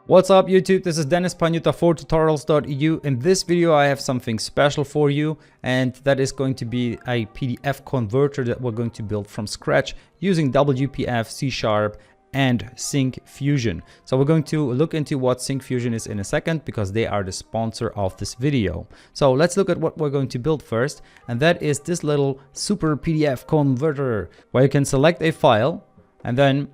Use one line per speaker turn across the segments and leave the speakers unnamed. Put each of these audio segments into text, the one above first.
What's up YouTube, this is Dennis Panuta for tutorials.eu. In this video I have something special for you, and that is going to be a PDF converter that we're going to build from scratch using WPF, C# and Syncfusion. So we're going to look into what Syncfusion is in a second because they are the sponsor of this video. So let's look at what we're going to build first, and that is this little super PDF converter where you can select a file and then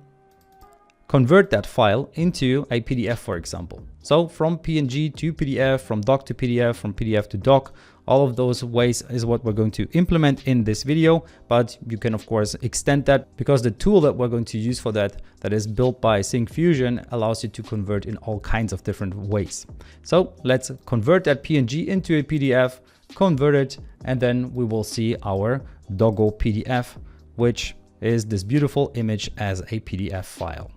convert that file into a PDF, for example. So from PNG to PDF, from doc to PDF, from PDF to doc, all of those ways is what we're going to implement in this video. But you can of course extend that because the tool that we're going to use for that is built by Syncfusion, allows you to convert in all kinds of different ways. So let's convert that PNG into a PDF, convert it, and then we will see our Doggo PDF, which is this beautiful image as a PDF file.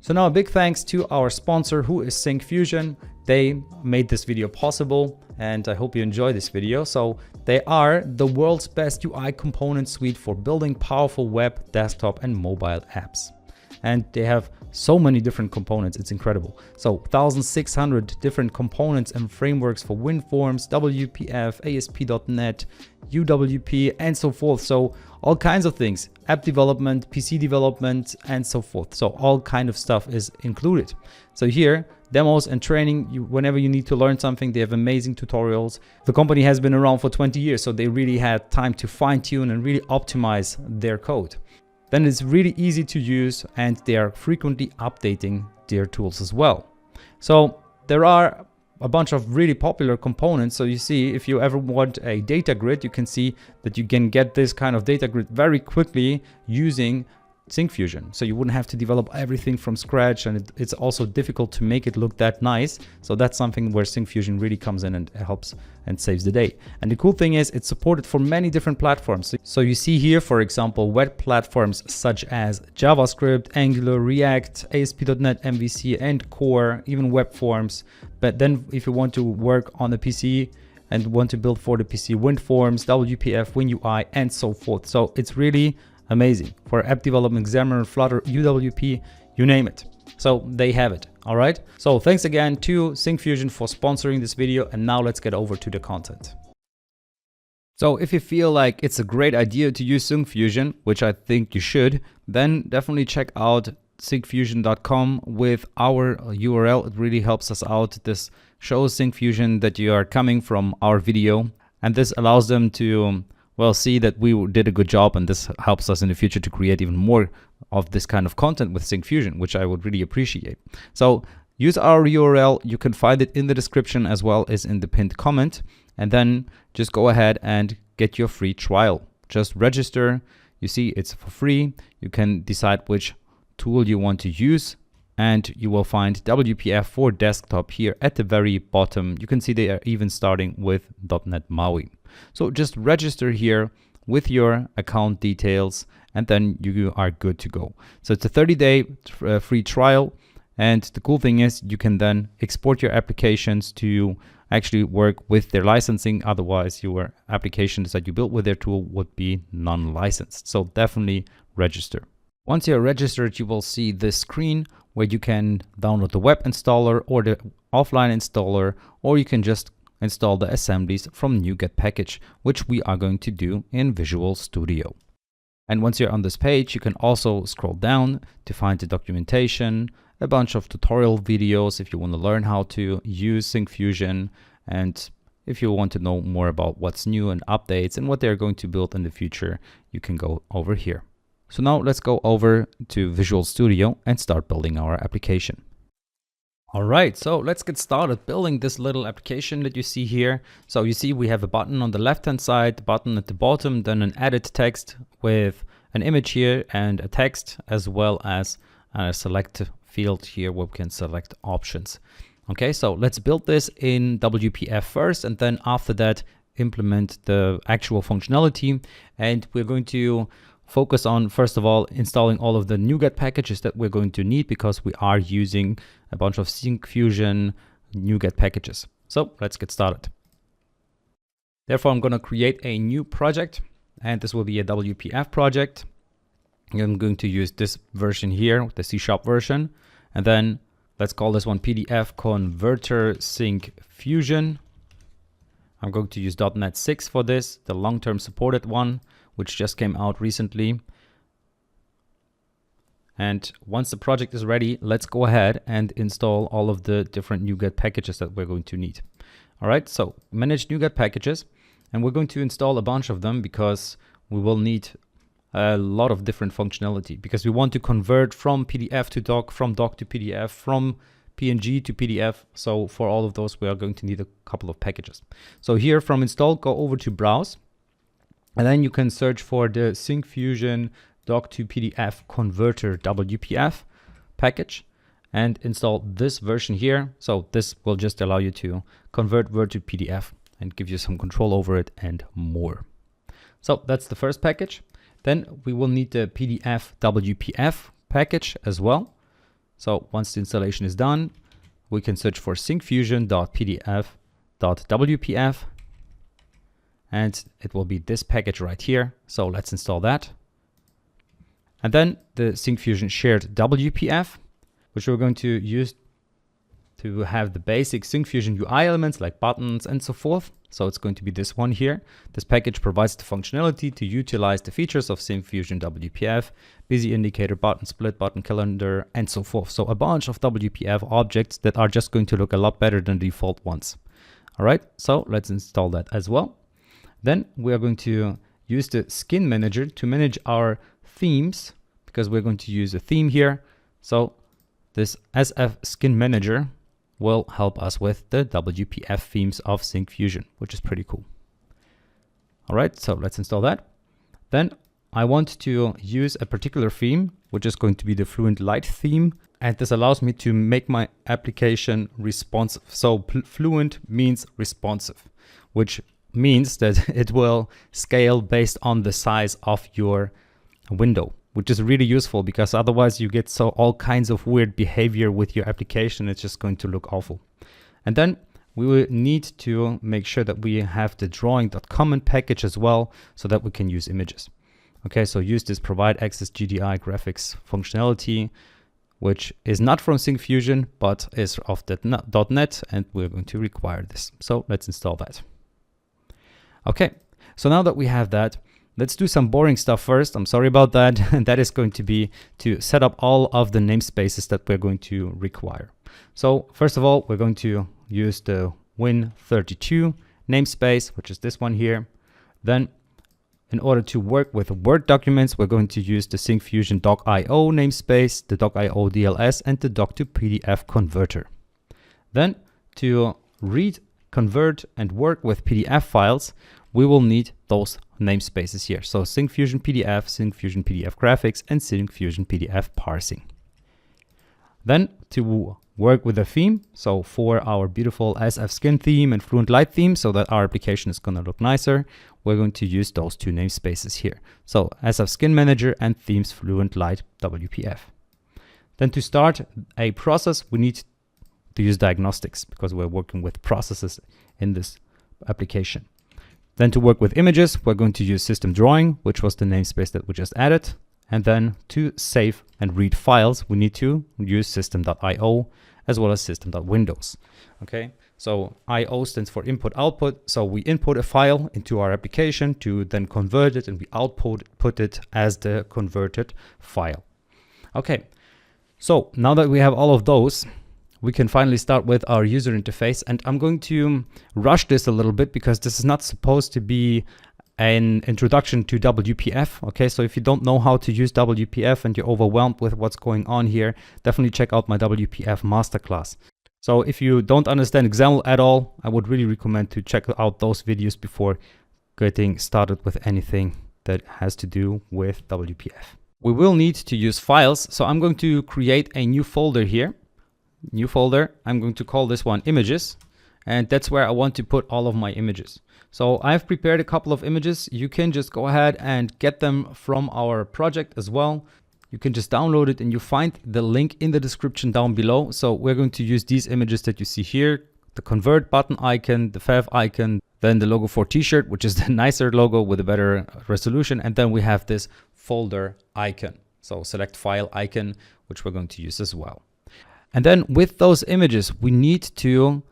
So now a big thanks to our sponsor, who is Syncfusion. They made this video possible and I hope you enjoy this video. So they are the world's best UI component suite for building powerful web, desktop and mobile apps. And they have so many different components, it's incredible. So 1,600 different components and frameworks for WinForms, WPF, ASP.NET, UWP and so forth. So all kinds of things, app development, PC development and so forth. So all kind of stuff is included. So here, demos and training, whenever you need to learn something, they have amazing tutorials. The company has been around for 20 years, so they really had time to fine tune and really optimize their code. Then it's really easy to use and they are frequently updating their tools as well. So there are a bunch of really popular components. So you see, if you ever want a data grid, you can see that you can get this kind of data grid very quickly using Syncfusion. So you wouldn't have to develop everything from scratch, and it's also difficult to make it look that nice. So that's something where Syncfusion really comes in and helps and saves the day. And the cool thing is it's supported for many different platforms. So you see here, for example, web platforms such as JavaScript, Angular, React, ASP.NET, MVC and Core, even web forms. But then if you want to work on the PC and want to build for the PC, WinForms, WPF, WinUI and so forth. So it's really amazing for app development, Xamarin, Flutter, UWP, you name it. So they have it. All right. So thanks again to Syncfusion for sponsoring this video. And now let's get over to the content. So if you feel like it's a great idea to use Syncfusion, which I think you should, then definitely check out syncfusion.com with our URL. It really helps us out. This shows Syncfusion that you are coming from our video, and this allows them to see that we did a good job, and this helps us in the future to create even more of this kind of content with Syncfusion, which I would really appreciate. So use our URL. You can find it in the description as well as in the pinned comment, and then just go ahead and get your free trial. Just register. You see it's for free. You can decide which tool you want to use, and you will find WPF for desktop here at the very bottom. You can see they are even starting with .NET MAUI. So just register here with your account details and then you are good to go. So it's a 30-day free trial, and the cool thing is you can then export your applications to actually work with their licensing. Otherwise your applications that you built with their tool would be non-licensed. So definitely register. Once you're registered, you will see this screen where you can download the web installer or the offline installer, or you can just install the assemblies from NuGet package, which we are going to do in Visual Studio. And once you're on this page, you can also scroll down to find the documentation, a bunch of tutorial videos if you want to learn how to use Syncfusion, and if you want to know more about what's new and updates and what they're going to build in the future, you can go over here. So now let's go over to Visual Studio and start building our application. All right, so let's get started building this little application that you see here. So you see we have a button on the left-hand side, the button at the bottom, then an edit text with an image here and a text, as well as a select field here where we can select options. Okay, so let's build this in WPF first, and then after that implement the actual functionality. And we're going to focus on, first of all, installing all of the NuGet packages that we're going to need because we are using a bunch of Syncfusion NuGet packages. So let's get started. Therefore, I'm going to create a new project, and this will be a WPF project. I'm going to use this version here, the C# version, and then Let's call this one PDF Converter Syncfusion. I'm going to use .NET 6 for this, the long-term supported one, which just came out recently. And once the project is ready, let's go ahead and install all of the different NuGet packages that we're going to need. All right, so manage NuGet packages, and we're going to install a bunch of them because we will need a lot of different functionality, because we want to convert from PDF to doc, from doc to PDF, from PNG to PDF. So for all of those, we are going to need a couple of packages. So here from install, go over to browse, and then you can search for the Syncfusion doc to PDF converter WPF package and install this version here. So this will just allow you to convert Word to PDF and give you some control over it and more. So that's the first package. Then we will need the PDF WPF package as well. So once the installation is done, we can search for syncfusion.pdf.wpf, and it will be this package right here. So let's install that. And then the Syncfusion shared WPF, which we're going to use to have the basic Syncfusion UI elements like buttons and so forth. So it's going to be this one here. This package provides the functionality to utilize the features of Syncfusion WPF, busy indicator, button, split button, calendar, and so forth. So a bunch of WPF objects that are just going to look a lot better than the default ones. All right, so let's install that as well. Then we are going to use the skin manager to manage our themes, because we're going to use a theme here. So this SF skin manager will help us with the WPF themes of Syncfusion, which is pretty cool. All right, so let's install that. Then I want to use a particular theme, which is going to be the Fluent Light theme. And this allows me to make my application responsive. So Fluent means responsive, which means that it will scale based on the size of your window, which is really useful, because otherwise you get all kinds of weird behavior with your application. It's just going to look awful. And then we will need to make sure that we have the drawing.comment package as well, so that we can use images. Okay, so use this provide access GDI graphics functionality, which is not from Syncfusion, but is of .NET, and we're going to require this. So let's install that. Okay, so now that we have that, let's do some boring stuff first. I'm sorry about that. And that is going to be to set up all of the namespaces that we're going to require. So first of all, we're going to use the Win32 namespace, which is this one here. Then in order to work with Word documents, we're going to use the Syncfusion doc.io namespace, the doc.io DLS, and the doc to PDF converter. Then to read, convert, and work with PDF files, we will need those namespaces here. So Syncfusion PDF, Syncfusion PDF graphics, and Syncfusion PDF parsing. Then to work with a theme, so for our beautiful SF skin theme and Fluent Light theme, so that our application is going to look nicer, we're going to use those two namespaces here. So SF skin manager and themes Fluent Light WPF. Then to start a process, we need to use diagnostics, because we're working with processes in this application. Then to work with images, we're going to use system drawing, which was the namespace that we just added. And then to save and read files, we need to use system.io as well as system.windows. Okay, so IO stands for input output. So we input a file into our application to then convert it, and we put it as the converted file. Okay, so now that we have all of those, we can finally start with our user interface. And I'm going to rush this a little bit, because this is not supposed to be an introduction to WPF. Okay, so if you don't know how to use WPF and you're overwhelmed with what's going on here, definitely check out my WPF masterclass. So if you don't understand XAML at all, I would really recommend to check out those videos before getting started with anything that has to do with WPF. We will need to use files. So I'm going to create a new folder here. New folder. I'm going to call this one images, and that's where I want to put all of my images. So I've prepared a couple of images. You can just go ahead and get them from our project as well. You can just download it, and you find the link in the description down below. So we're going to use these images that you see here, the convert button icon, the fav icon, then the logo for t-shirt, which is the nicer logo with a better resolution. And then we have this folder icon. So select file icon, which we're going to use as well. And then with those images, we need to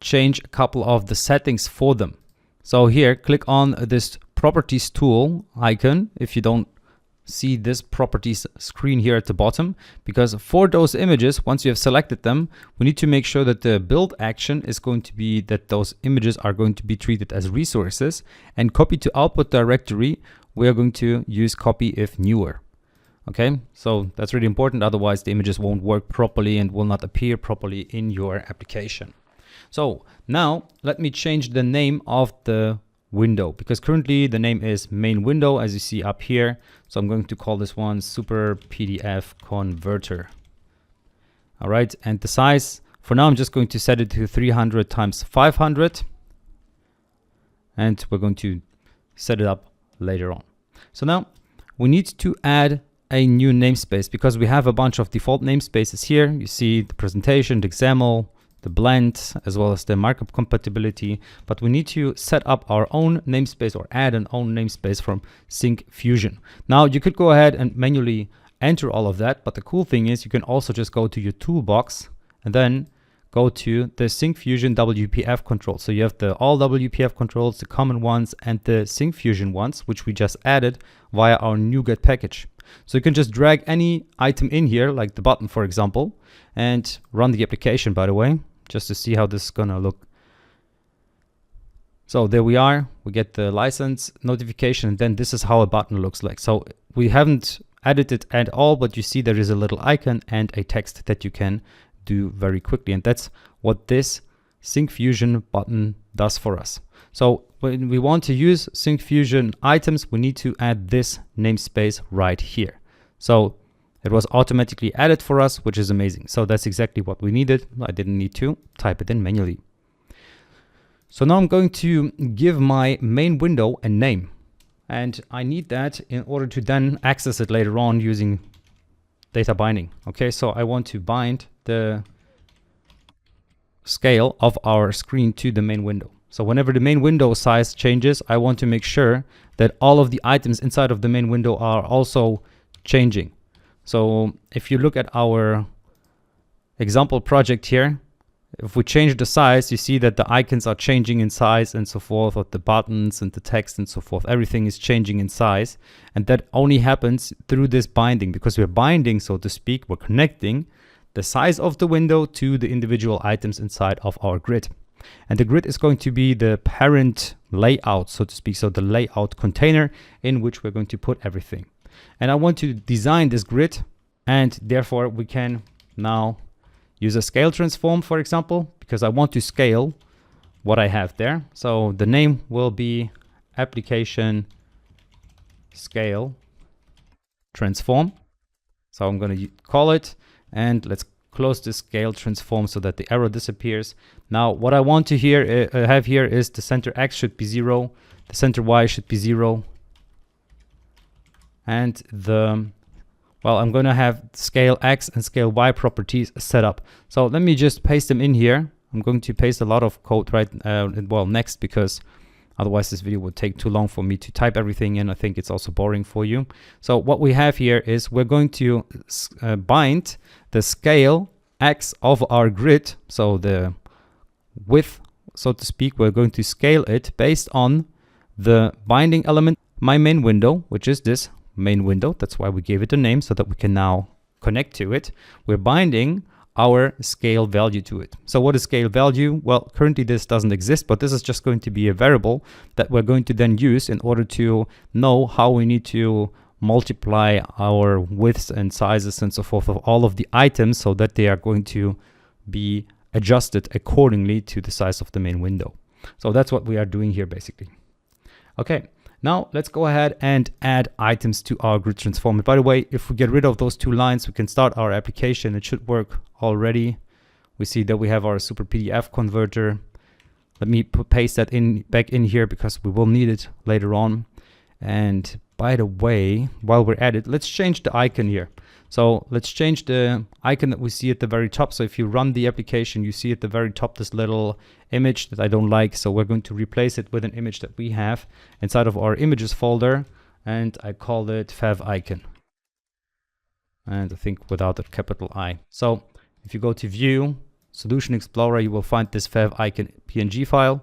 change a couple of the settings for them. So here, click on this properties tool icon if you don't see this properties screen here at the bottom, because for those images, once you have selected them, we need to make sure that the build action is going to be that those images are going to be treated as resources, and copy to output directory, we are going to use copy if newer. Okay, so that's really important, otherwise the images won't work properly and will not appear properly in your application. So now let me change the name of the window, because currently the name is main window, as you see up here. So I'm going to call this one super PDF converter. All right, and the size for now, I'm just going to set it to 300 times 500, and we're going to set it up later on. So now we need to add a new namespace, because we have a bunch of default namespaces here. You see the presentation, the XAML, the blend, as well as the markup compatibility, but we need to set up our own namespace or add an own namespace from Syncfusion. Now you could go ahead and manually enter all of that, but the cool thing is you can also just go to your toolbox and then go to the Syncfusion WPF controls. So you have the all WPF controls, the common ones, and the Syncfusion ones, which we just added via our NuGet package. So you can just drag any item in here, like the button, for example, and run the application, by the way, just to see how this is gonna look. So there we are, we get the license notification, and then this is how a button looks like. So we haven't added it at all, but you see there is a little icon and a text that you can do very quickly. And that's what this Syncfusion button does for us. So when we want to use Syncfusion items, we need to add this namespace right here. So it was automatically added for us, which is amazing. So that's exactly what we needed. I didn't need to type it in manually. So now I'm going to give my main window a name, and I need that in order to then access it later on using data binding. Okay, so I want to bind the scale of our screen to the main window. So whenever the main window size changes, I want to make sure that all of the items inside of the main window are also changing. So if you look at our example project here, if we change the size, you see that the icons are changing in size and so forth, or the buttons and the text and so forth. Everything is changing in size. And that only happens through this binding, because we're binding, so to speak, we're connecting the size of the window to the individual items inside of our grid. And the grid is going to be the parent layout, so to speak, so the layout container in which we're going to put everything. And I want to design this grid, and therefore we can now use a scale transform, for example, because I want to scale what I have there. So the name will be application scale transform. So I'm going to call it, and let's close the scale transform so that the arrow disappears. Now what I want to have here is the center X should be 0, the center Y should be 0, and I'm going to have scale X and scale Y properties set up. So let me just paste them in here. I'm going to paste a lot of code next, because otherwise this video would take too long for me to type everything in. I think it's also boring for you. So what we have here is we're going to bind the scale X of our grid. So the width, so to speak, we're going to scale it based on the binding element, my main window, which is this main window. That's why we gave it a name, so that we can now connect to it. We're binding our scale value to it. So what is scale value? Well, currently this doesn't exist, but this is just going to be a variable that we're going to then use in order to know how we need to multiply our widths and sizes and so forth of all of the items, so that they are going to be adjusted accordingly to the size of the main window. So that's what we are doing here basically. Okay. Now let's go ahead and add items to our grid transform. And by the way, if we get rid of those two lines, we can start our application. It should work already. We see that we have our super PDF converter. Let me paste that back in here, because we will need it later on. And by the way, while we're at it, let's change the icon here. So let's change the icon that we see at the very top. So if you run the application, you see at the very top this little image that I don't like. So we're going to replace it with an image that we have inside of our images folder, and I call it favicon. And I think without a capital I. So if you go to View, Solution Explorer, you will find this favicon PNG file.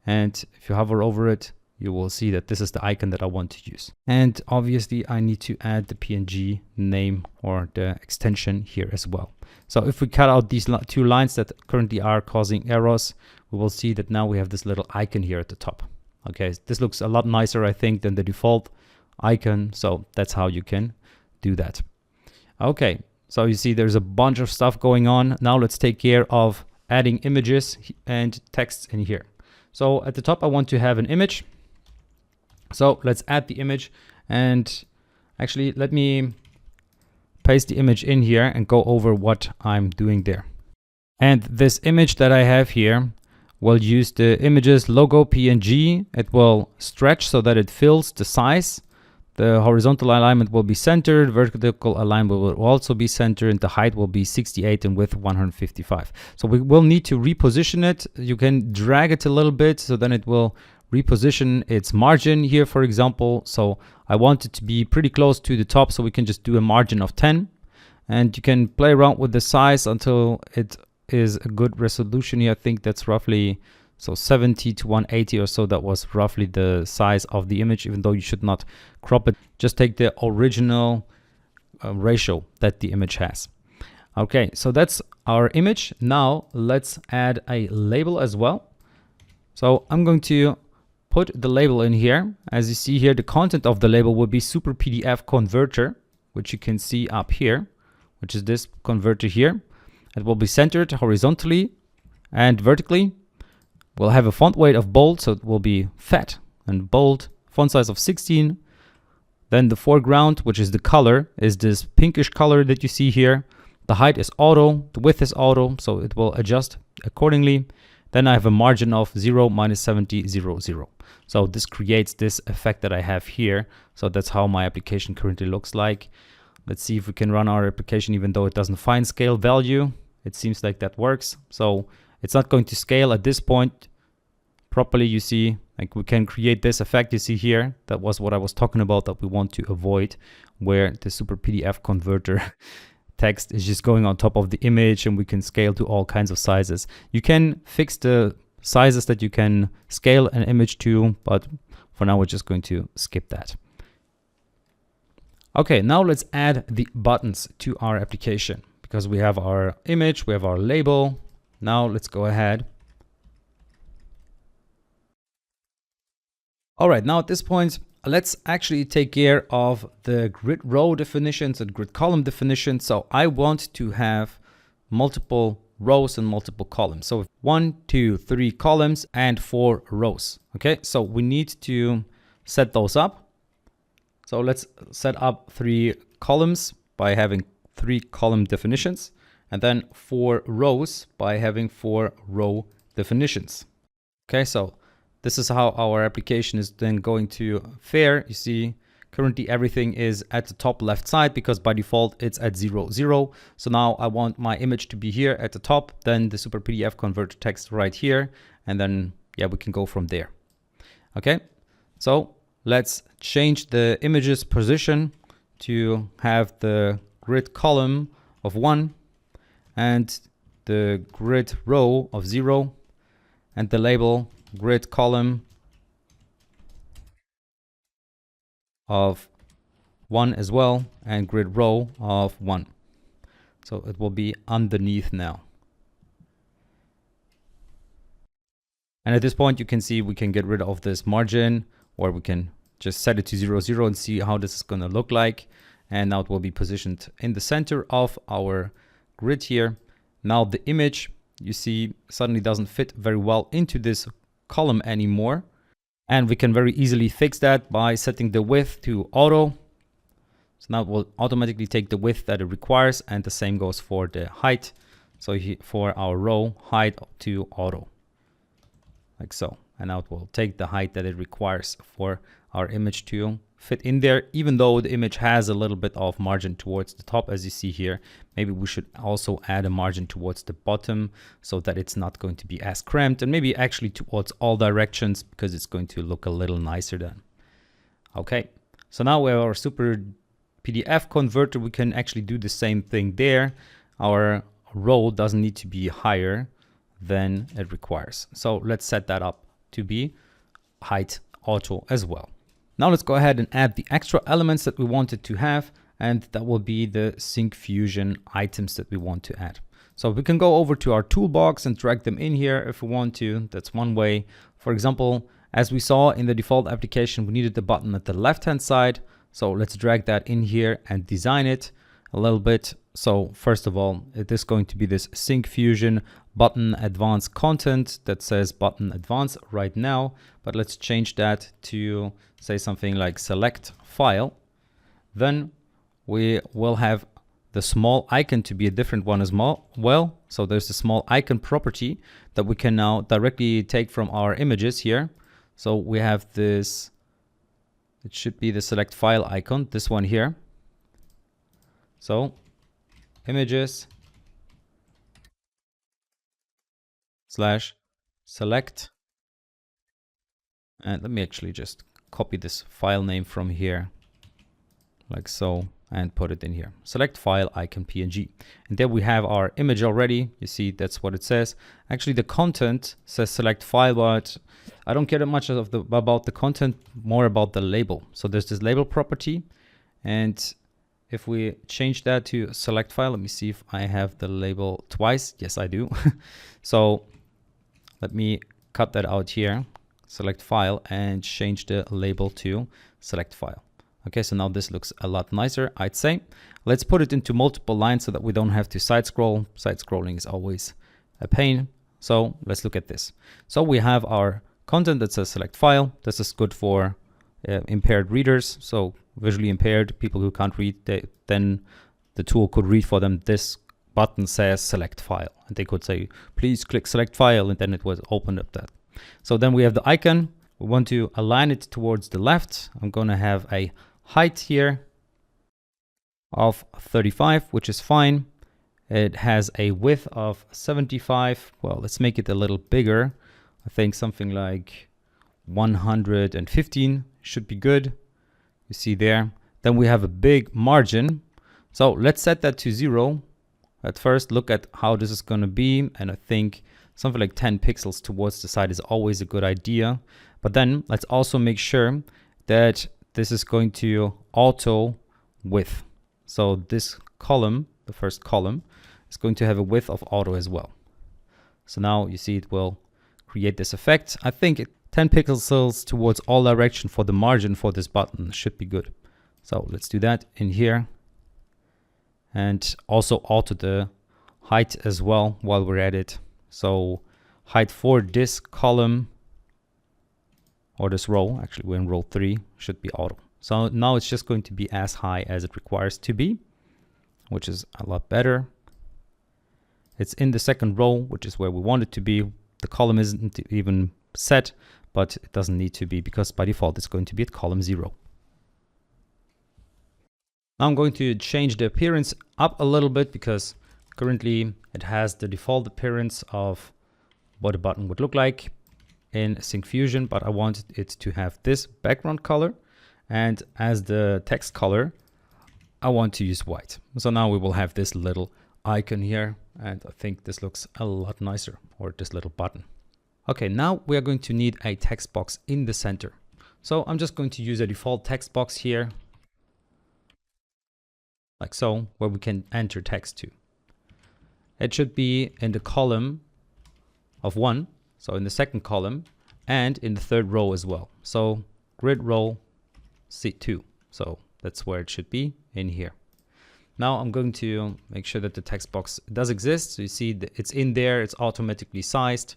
And if you hover over it, you will see that this is the icon that I want to use. And obviously I need to add the PNG name or the extension here as well. So if we cut out these two lines that currently are causing errors, we will see that now we have this little icon here at the top. Okay, this looks a lot nicer, I think, than the default icon. So that's how you can do that. Okay, so you see there's a bunch of stuff going on. Now let's take care of adding images and text in here. So at the top, I want to have an image. So let's add the image, and actually let me paste the image in here and go over what I'm doing there. And this image that I have here will use the images logo PNG. It will stretch so that it fills the size. The horizontal alignment will be centered, vertical alignment will also be centered, and the height will be 68 and width 155. So we will need to reposition it. You can drag it a little bit, so then it will reposition its margin here, for example. So I want it to be pretty close to the top, so we can just do a margin of 10. And you can play around with the size until it is a good resolution here. I think that's roughly 70 to 180 or so. That was roughly the size of the image, even though you should not crop it. Just take the original ratio that the image has. Okay, so that's our image. Now let's add a label as well. So I'm going to put the label in here. As you see here, the content of the label will be super PDF converter, which you can see up here, which is this converter here. It will be centered horizontally and vertically. We'll have a font weight of bold, so it will be fat and bold, font size of 16. Then the foreground, which is the color, is this pinkish color that you see here. The height is auto, the width is auto, so it will adjust accordingly. Then I have a margin of 0, -70, 0, 0. So this creates this effect that I have here. So that's how my application currently looks like. Let's see if we can run our application even though it doesn't find scale value. It seems like that works. So it's not going to scale at this point properly. You see, like we can create this effect you see here. That was what I was talking about that we want to avoid, where the super PDF converter text is just going on top of the image and we can scale to all kinds of sizes. You can fix the sizes that you can scale an image to, but for now we're just going to skip that. Okay, now let's add the buttons to our application because we have our image, we have our label. Now let's go ahead. All right, now at this point, let's actually take care of the grid row definitions and grid column definitions. So I want to have multiple rows and multiple columns. So 1, 2, 3 columns and 4 rows. Okay, so we need to set those up. So let's set up 3 columns by having 3 column definitions, and then 4 rows by having 4 row definitions. Okay, so this is how our application is then going to fare. You see, currently everything is at the top left side because by default it's at 0, 0. So now I want my image to be here at the top, then the super PDF converter text right here, and then yeah, we can go from there. Okay, so let's change the image's position to have the grid column of 1 and the grid row of 0 and the label grid column of 1 as well and grid row of 1. So it will be underneath now. And at this point you can see we can get rid of this margin, or we can just set it to 0, 0 and see how this is going to look like. And now it will be positioned in the center of our grid here. Now the image, you see, suddenly doesn't fit very well into this column anymore. And we can very easily fix that by setting the width to auto. So now it will automatically take the width that it requires, and the same goes for the height. So for our row, height to auto, like so. And now it will take the height that it requires for our image to fit in there, even though the image has a little bit of margin towards the top, as you see here. Maybe we should also add a margin towards the bottom so that it's not going to be as cramped, and maybe actually towards all directions because it's going to look a little nicer then. Okay, so now we have our super PDF converter. We can actually do the same thing there. Our row doesn't need to be higher than it requires. So let's set that up to be height auto as well. Now let's go ahead and add the extra elements that we wanted to have, and that will be the Syncfusion items that we want to add. So we can go over to our toolbox and drag them in here if we want to. That's one way. For example, as we saw in the default application, we needed the button at the left-hand side. So let's drag that in here and design it a little bit. So first of all, it is going to be this Syncfusion button advanced content that says button advanced right now, but let's change that to say something like select file. Then we will have the small icon to be a different one as well. So there's the small icon property that we can now directly take from our images here. So we have this, it should be the select file icon, this one here. So images / select, and let me actually just copy this file name from here like so and put it in here. Select file icon PNG, and there we have our image already. You see, that's what it says. Actually, the content says select file, but I don't care that much about the content, more about the label. So there's this label property, and if we change that to select file, let me see if I have the label twice. Yes, I do. So let me cut that out here, select file, and change the label to select file. Okay, so now this looks a lot nicer, I'd say. Let's put it into multiple lines so that we don't have to side scroll. Side scrolling is always a pain. So let's look at this. So we have our content that says select file. This is good for impaired readers. So visually impaired people who can't read, then the tool could read for them. This button says select file, and they could say, please click select file, and then it was opened up that. So then we have the icon. We want to align it towards the left. I'm going to have a height here of 35, which is fine. It has a width of 75. Well, let's make it a little bigger. I think something like 115 should be good. You see there. Then we have a big margin. So let's set that to 0. At first, look at how this is going to be. And I think something like 10 pixels towards the side is always a good idea. But then let's also make sure that this is going to auto width. So this column, the first column, is going to have a width of auto as well. So now you see it will create this effect. I think 10 pixels towards all direction for the margin for this button should be good. So let's do that in here. And also alter the height as well while we're at it. So height for this column, or this row, actually we're in row 3, should be auto. So now it's just going to be as high as it requires to be, which is a lot better. It's in the second row, which is where we want it to be. The column isn't even set, but it doesn't need to be because by default it's going to be at column 0. Now I'm going to change the appearance up a little bit because currently it has the default appearance of what a button would look like in Syncfusion, but I want it to have this background color, and as the text color I want to use white. So now we will have this little icon here, and I think this looks a lot nicer, or this little button. Okay, now we are going to need a text box in the center. So I'm just going to use a default text box here, like so, where we can enter text to. It should be in the column of 1, so in the second column, and in the third row as well. So grid row C2. So that's where it should be, in here. Now I'm going to make sure that the text box does exist. So you see that it's in there, it's automatically sized.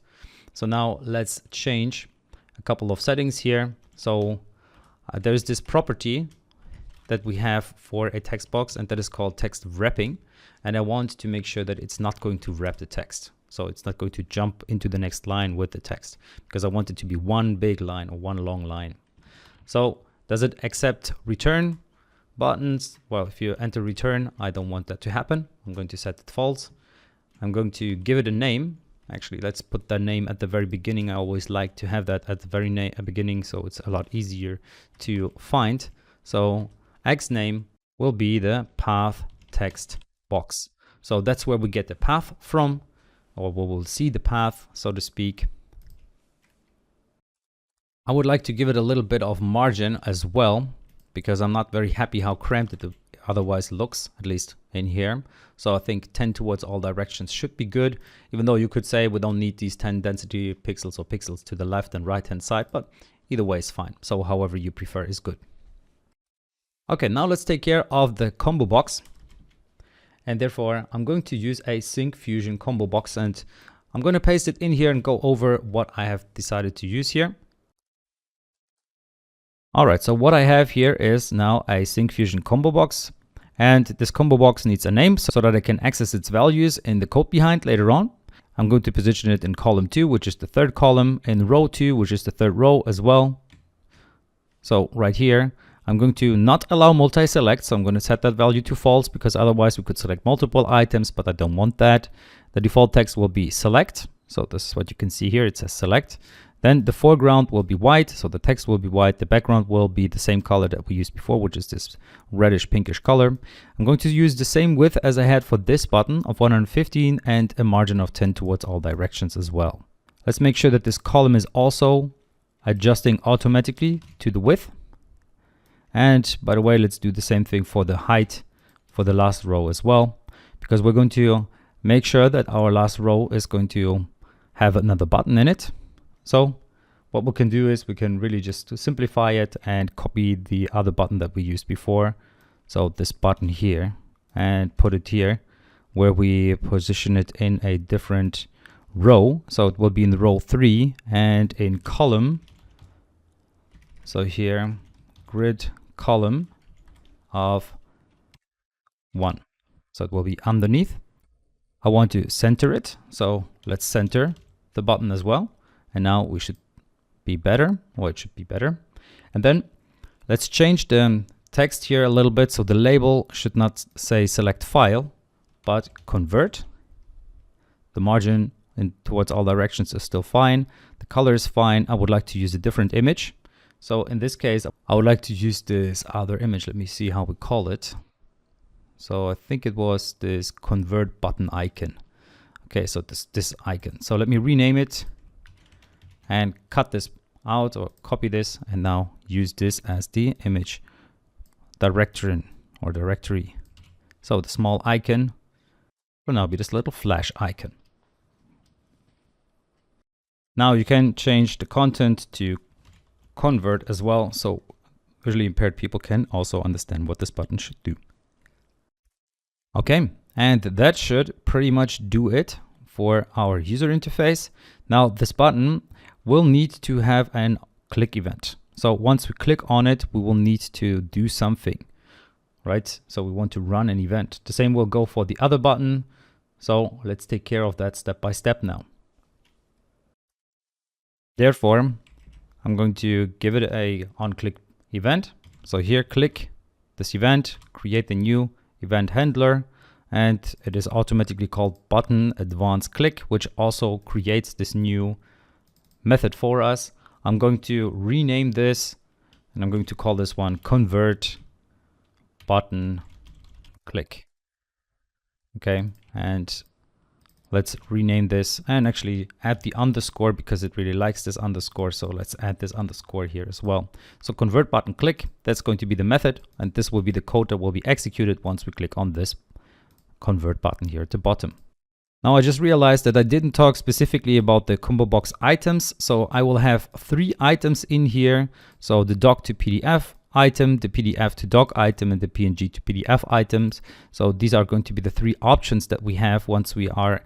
So now let's change a couple of settings here. So there's this property that we have for a text box, and that is called text wrapping. And I want to make sure that it's not going to wrap the text. So it's not going to jump into the next line with the text, because I want it to be one big line or one long line. So does it accept return buttons? Well, if you enter return, I don't want that to happen. I'm going to set it false. I'm going to give it a name. Actually, let's put that name at the very beginning. I always like to have that at the very beginning, so it's a lot easier to find. So X name will be the path text box. So that's where we get the path from, or we will see the path, so to speak. I would like to give it a little bit of margin as well, because I'm not very happy how cramped it otherwise looks, at least in here. So I think 10 towards all directions should be good, even though you could say we don't need these 10 density pixels or pixels to the left and right hand side, but either way is fine. So however you prefer is good. Okay, now let's take care of the combo box. And therefore I'm going to use a Syncfusion combo box, and I'm going to paste it in here and go over what I have decided to use here. All right, so what I have here is now a Syncfusion combo box, and this combo box needs a name so that I can access its values in the code behind later on. I'm going to position it in column 2, which is the third column, in row 2, which is the third row as well. So right here, I'm going to not allow multi-select, so I'm going to set that value to false, because otherwise we could select multiple items, but I don't want that. The default text will be select, so this is what you can see here, it says select. Then the foreground will be white, so the text will be white. The background will be the same color that we used before, which is this reddish pinkish color. I'm going to use the same width as I had for this button of 115 and a margin of 10 towards all directions as well. Let's make sure that this column is also adjusting automatically to the width. And by the way, let's do the same thing for the height for the last row as well, because we're going to make sure that our last row is going to have another button in it. So what we can do is we can really just simplify it and copy the other button that we used before. So this button here, and put it here where we position it in a different row. So it will be in the row 3 and in column. So here, grid column of 1. So it will be underneath. I want to center it. So let's center the button as well. And now we should be better, or it should be better. And then let's change the text here a little bit. So the label should not say select file, but convert. The margin towards all directions is still fine. The color is fine. I would like to use a different image. So in this case, I would like to use this other image. Let me see how we call it. So I think it was this convert button icon. Okay, so this icon. So let me rename it and cut this out, or copy this, and now use this as the image directory or directory. So the small icon will now be this little flash icon. Now you can change the content to convert as well, so visually impaired people can also understand what this button should do. Okay, and that should pretty much do it for our user interface. Now this button will need to have an click event. So once we click on it, we will need to do something, right? So we want to run an event. The same will go for the other button. So let's take care of that step by step now. Therefore, I'm going to give it a onClick event. So here, click this event, create the new event handler, and it is automatically called button advanced click, which also creates this new method for us. I'm going to rename this, and I'm going to call this one convert button click. Okay, and let's rename this and actually add the underscore, because it really likes this underscore. So let's add this underscore here as well. So convert button click, that's going to be the method, and this will be the code that will be executed once we click on this convert button here at the bottom. Now I just realized that I didn't talk specifically about the combo box items. So I will have 3 items in here. So the doc to PDF item, the PDF to doc item, and the PNG to PDF items. So these are going to be the 3 options that we have once we are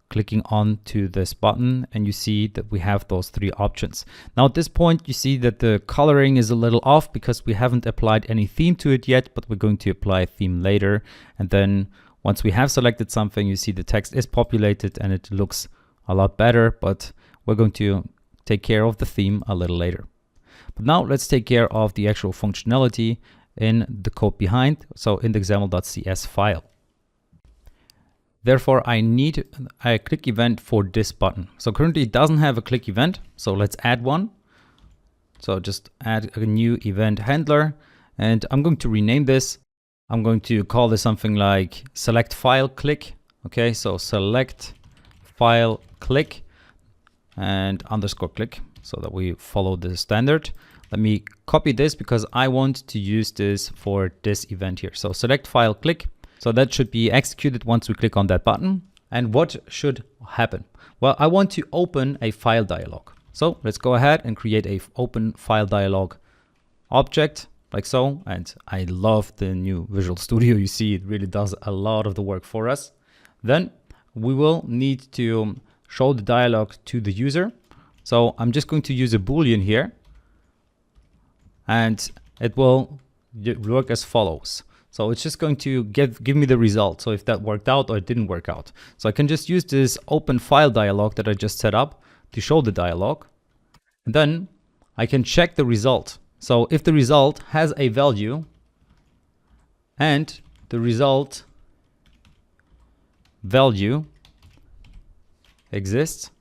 clicking on to this button, and you see that we have those 3 options. Now at this point, you see that the coloring is a little off because we haven't applied any theme to it yet, but we're going to apply a theme later. And then once we have selected something, you see the text is populated and it looks a lot better, but we're going to take care of the theme a little later. But now let's take care of the actual functionality in the code behind, so in the XAML.cs file. Therefore, I need a click event for this button. So currently it doesn't have a click event, so let's add one. So just add a new event handler, and I'm going to rename this. I'm going to call this something like select file click, Okay, so select file click and underscore click so that we follow the standard. Let me copy this because I want to use this for this event here. So select file click. So that should be executed once we click on that button. And what should happen? Well, I want to open a file dialog. So let's go ahead and create a open file dialog object like so. And I love the new Visual Studio. You see, it really does a lot of the work for us. Then we will need to show the dialog to the user. So I'm just going to use a Boolean here, and it will work as follows. So it's just going to give me the result. So if that worked out or it didn't work out. So I can just use this open file dialog that I just set up to show the dialog. And then I can check the result. So if the result has a value and the result value exists,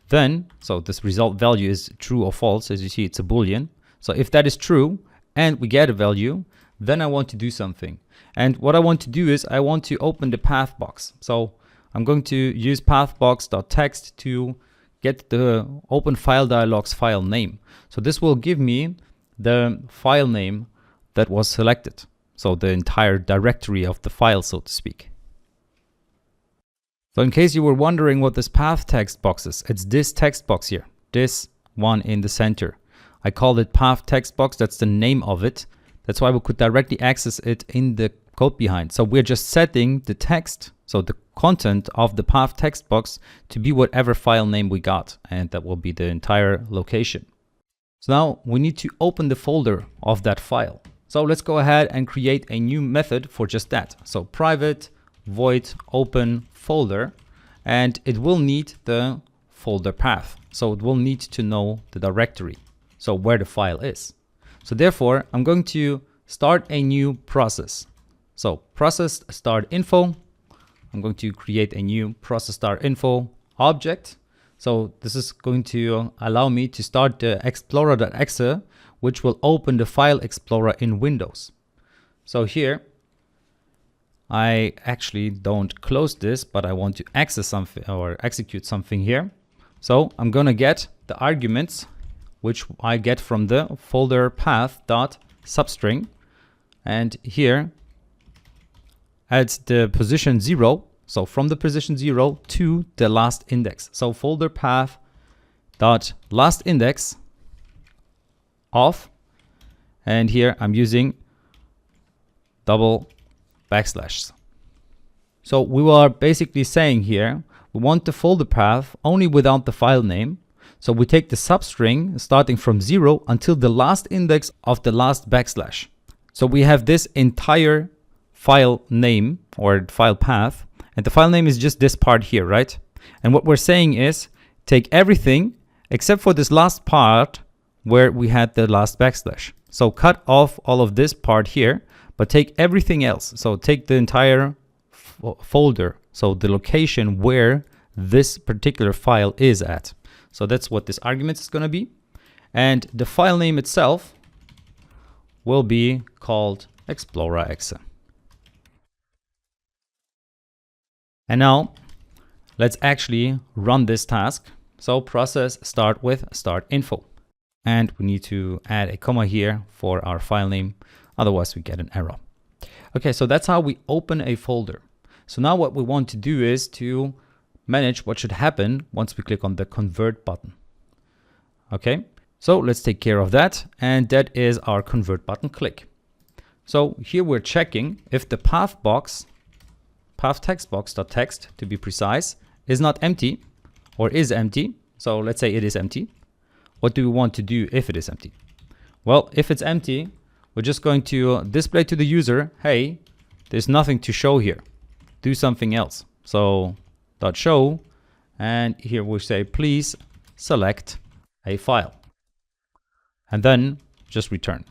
then, so this result value is true or false. As you see, it's a Boolean. So if that is true and we get a value, then I want to do something. And what I want to do is I want to open the path box. So I'm going to use pathbox.text to get the open file dialog's file name. So this will give me the file name that was selected. So the entire directory of the file, so to speak. So in case you were wondering what this path text box is, it's this text box here, this one in the center. I called it path text box. That's the name of it. That's why we could directly access it in the code behind. So we're just setting the text, so the content of the path text box, to be whatever file name we got, and that will be the entire location. So now we need to open the folder of that file. So let's go ahead and create a new method for just that. So private void open folder, and it will need the folder path. So it will need to know the directory, so where the file is. So therefore, I'm going to start a new process. So process start info. I'm going to create a new process start info object. So this is going to allow me to start the explorer.exe, which will open the file explorer in Windows. So here, I actually don't close this, but I want to access something or execute something here. So I'm going to get the arguments, which I get from the folder path dot substring, and here at the position 0, so from the position 0 to the last index. So folder path dot last index of, and here I'm using double backslash. So we are basically saying here we want the folder path only without the file name. So we take the substring starting from 0 until the last index of the last backslash. So we have this entire file name or file path, and the file name is just this part here, right? And what we're saying is take everything except for this last part where we had the last backslash. So cut off all of this part here, but take everything else. So take the entire folder, so the location where this particular file is at. So that's what this argument is going to be. And the file name itself will be called explorer.exe. And now let's actually run this task. So process start with start info. And we need to add a comma here for our file name. Otherwise we get an error. Okay, so that's how we open a folder. So now what we want to do is to manage what should happen once we click on the convert button. Okay, so let's take care of that. And that is our convert button click. So here we're checking if the path box, path text box.text to be precise, is not empty or is empty. So let's say it is empty. What do we want to do if it is empty? Well, if it's empty, we're just going to display to the user, hey, there's nothing to show here. Do something else. So .show, and here we say, please select a file. And then just return.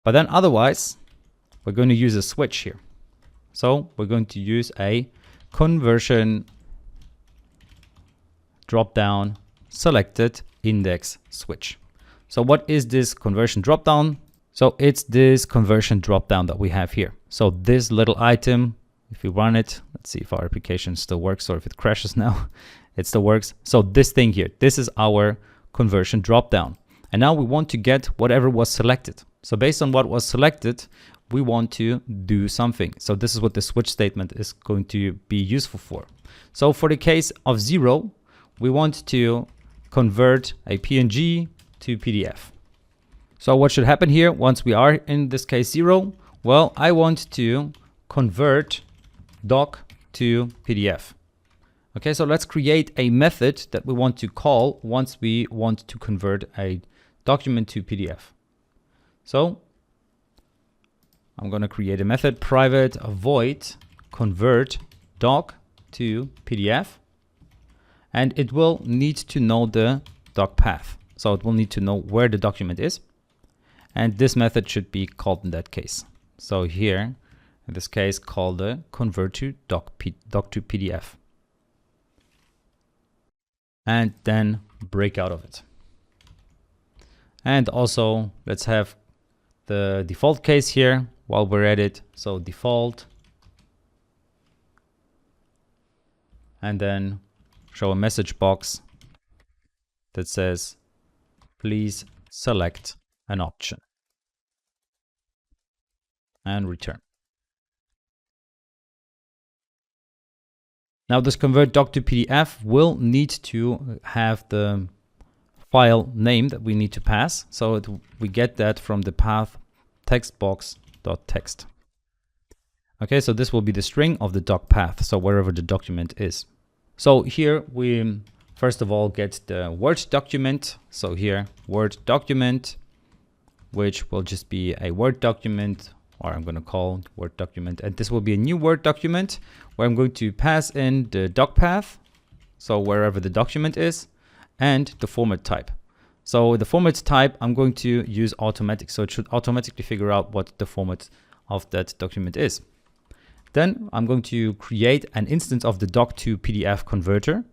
But then otherwise, we're going to use a switch here. So we're going to use a conversion drop-down selected index switch. So what is this conversion drop-down? So it's this conversion dropdown that we have here. So this little item, if we run it, let's see if our application still works or if it crashes now. It still works. So this thing here, this is our conversion dropdown. And now we want to get whatever was selected. So based on what was selected, we want to do something. So this is what the switch statement is going to be useful for. So for the case of 0, we want to convert a PNG to PDF. So what should happen here once we are in this case 0? Well, I want to convert doc to PDF. Okay, so let's create a method that we want to call once we want to convert a document to PDF. So I'm going to create a method private void convert doc to PDF, and it will need to know the doc path. So it will need to know where the document is, and this method should be called in that case. So here in this case, call the convert to doc to PDF, and then break out of it. And also let's have the default case here while we're at it. So default, and then show a message box that says, please select an option, and return. Now this convert doc to PDF will need to have the file name that we need to pass. So we get that from the path textbox.text. Okay, so this will be the string of the doc path, so wherever the document is. So here we first of all get the Word document. So here Word document, which will just be a Word document, or I'm going to call Word document, and this will be a new Word document where I'm going to pass in the doc path, so wherever the document is, and the format type. So the format type I'm going to use automatic, so it should automatically figure out what the format of that document is. Then I'm going to create an instance of the doc to PDF converter.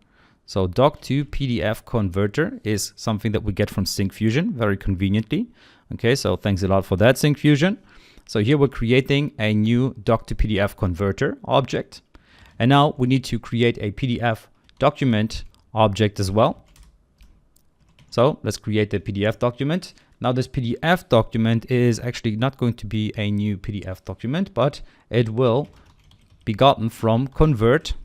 So doc to PDF converter is something that we get from Syncfusion very conveniently. Okay, so thanks a lot for that, Syncfusion. So here we're creating a new doc to PDF converter object. And now we need to create a PDF document object as well. So let's create the PDF document. Now this PDF document is actually not going to be a new PDF document, but it will be gotten from converter,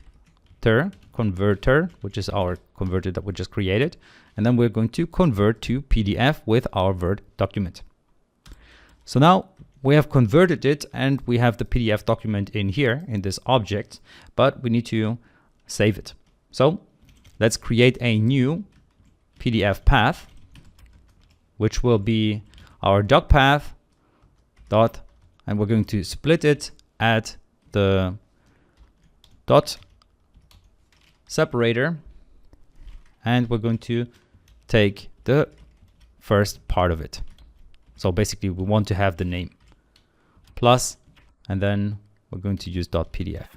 which is our converter that we just created. And then we're going to convert to PDF with our Word document. So now we have converted it and we have the PDF document in here in this object, but we need to save it. So let's create a new PDF path, which will be our doc path dot, and we're going to split it at the dot separator, and we're going to take the first part of it. So basically we want to have the name plus, and then we're going to use .pdf.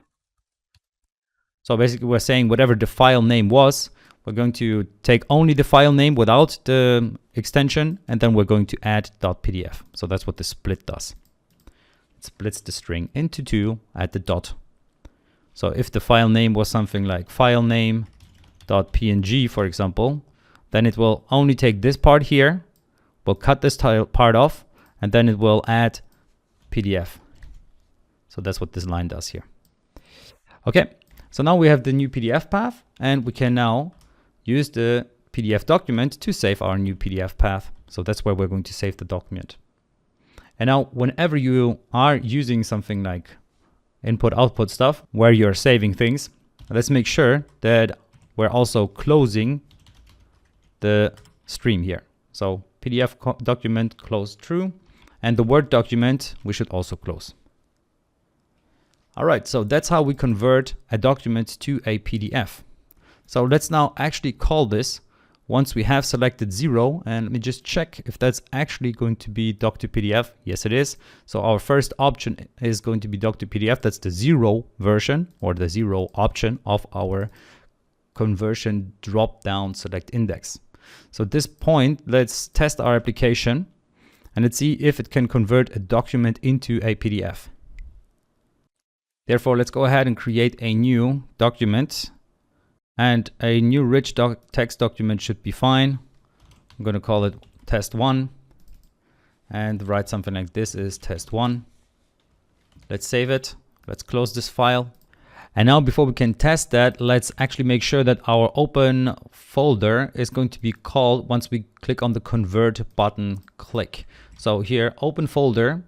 So basically we're saying whatever the file name was, we're going to take only the file name without the extension, and then we're going to add .pdf. So that's what the split does. It splits the string into two at the dot. So if the file name was something like file name.png, for example, then it will only take this part here, will cut this part off, and then it will add PDF. So that's what this line does here. Okay, so now we have the new PDF path, and we can now use the PDF document to save our new PDF path. So that's where we're going to save the document. And now whenever you are using something like input-output stuff where you're saving things, let's make sure that we're also closing the stream here. So PDF document close true, and the Word document we should also close. All right, so that's how we convert a document to a PDF. So let's now actually call this once we have selected 0, and let me just check if that's actually going to be doc to PDF. Yes, it is. So our first option is going to be doc to PDF. That's the 0 version, or the 0 option of our conversion drop down select index. So at this point, let's test our application. and let's see if it can convert a document into a PDF. Therefore, let's go ahead and create a new document, and a new rich text document should be fine. I'm going to call it test1 and write something like this is test1. Let's save it. Let's close this file. And now before we can test that, let's actually make sure that our open folder is going to be called once we click on the convert button click. So here, open folder,